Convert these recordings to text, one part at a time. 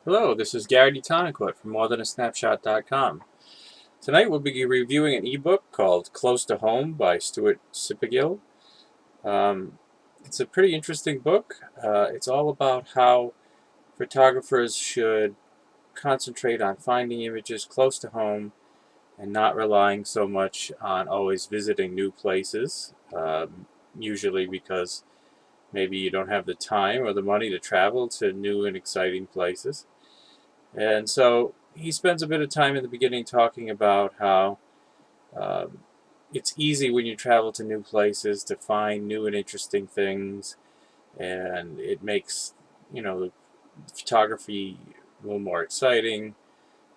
Hello, this is Gary Toniquette from morethanasnapshot.com. Tonight we'll be reviewing an ebook called Close to Home by Stuart Sipahigil. Um, it's a pretty interesting book. It's all about how photographers should concentrate on finding images close to home and not relying so much on always visiting new places, usually because maybe you don't have the time or the money to travel to new and exciting places. And so he spends a bit of time in the beginning talking about how um, it's easy when you travel to new places to find new and interesting things, and it makes the photography a little more exciting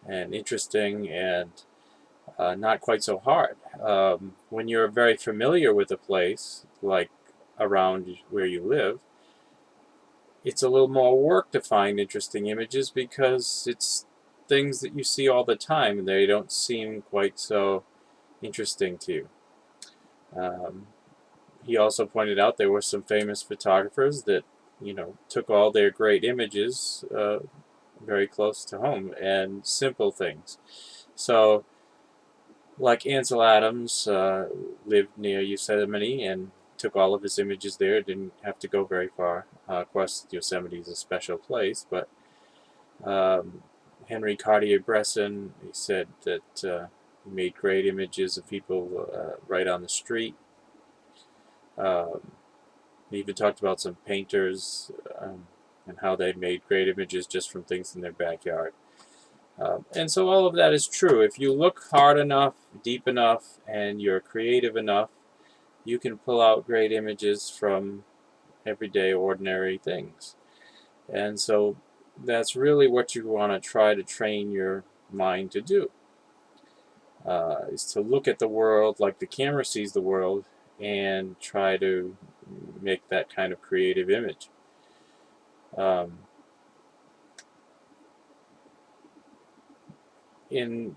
and interesting and not quite so hard. When you're very familiar with a place, like around where you live, it's a little more work to find interesting images because it's things that you see all the time and they don't seem quite so interesting to you. Um, he also pointed out there were some famous photographers that took all their great images very close to home and simple things. So, like Ansel Adams lived near Yosemite and took all of his images there. Didn't have to go very far. Of course, Yosemite is a special place, but um, Henry Cartier-Bresson, he said that he made great images of people right on the street. Um, he even talked about some painters and how they made great images just from things in their backyard. And so all of that is true. If you look hard enough, deep enough, and you're creative enough, you can pull out great images from everyday, ordinary things. And so that's really what you want to try to train your mind to do, is to look at the world like the camera sees the world and try to make that kind of creative image. Um,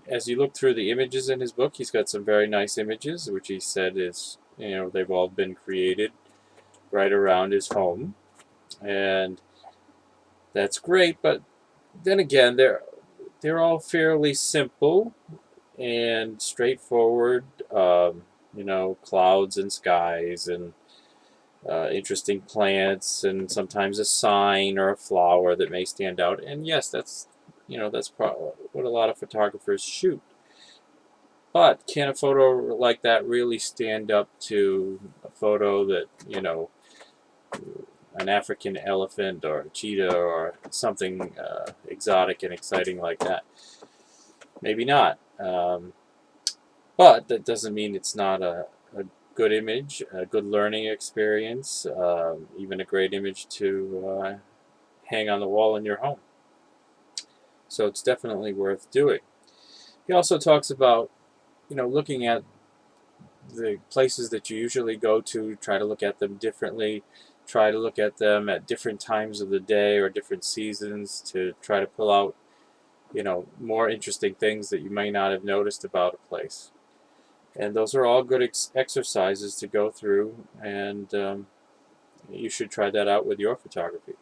as you look through the images in his book, he's got some very nice images, which he said is, they've all been created right around his home, and that's great. But then again, they're all fairly simple and straightforward. Clouds and skies and interesting plants, and sometimes a sign or a flower that may stand out. And yes, that's what a lot of photographers shoot. But can a photo like that really stand up to a photo that, an African elephant or a cheetah or something exotic and exciting like that? Maybe not. But that doesn't mean it's not a good image, a good learning experience, even a great image to hang on the wall in your home. So it's definitely worth doing. He also talks about, looking at the places that you usually go to, try to look at them differently, try to look at them at different times of the day or different seasons to try to pull out, more interesting things that you may not have noticed about a place. And those are all good exercises to go through, and you should try that out with your photography.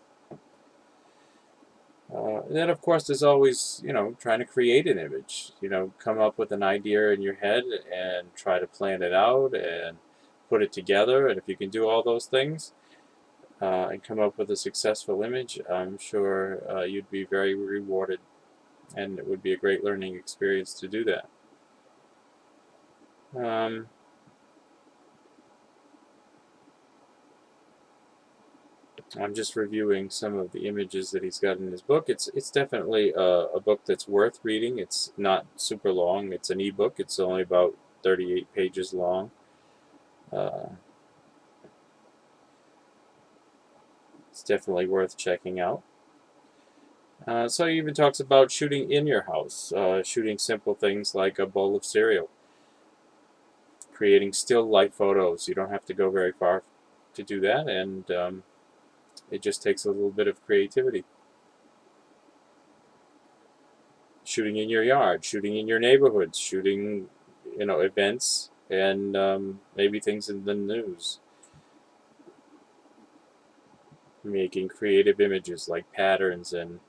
And then, of course, there's always, trying to create an image. Come up with an idea in your head and try to plan it out and put it together. And if you can do all those things and come up with a successful image, I'm sure you'd be very rewarded, and it would be a great learning experience to do that. Um, I'm just reviewing some of the images that he's got in his book. It's definitely a book that's worth reading. It's not super long. It's an ebook. It's only about 38 pages long. Uh, it's definitely worth checking out. So he even talks about shooting in your house, shooting simple things like a bowl of cereal, creating still life photos. You don't have to go very far to do that, and it just takes a little bit of creativity. Shooting in your yard, shooting in your neighborhoods, shooting, events and maybe things in the news. Making creative images like patterns and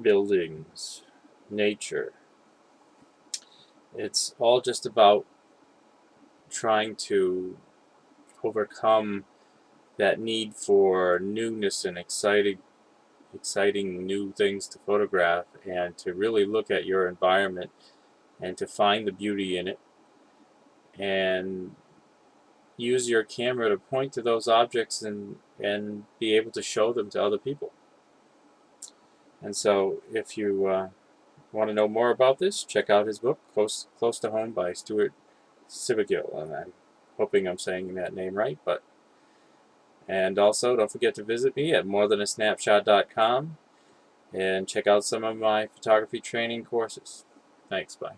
buildings, nature. It's all just about trying to overcome that need for newness and exciting new things to photograph, and to really look at your environment and to find the beauty in it, and use your camera to point to those objects and be able to show them to other people. And so if you want to know more about this, check out his book, Close to Home by Stuart Sipahigil, and I'm hoping I'm saying that name right. And also, don't forget to visit me at morethanasnapshot.com and check out some of my photography training courses. Thanks, bye.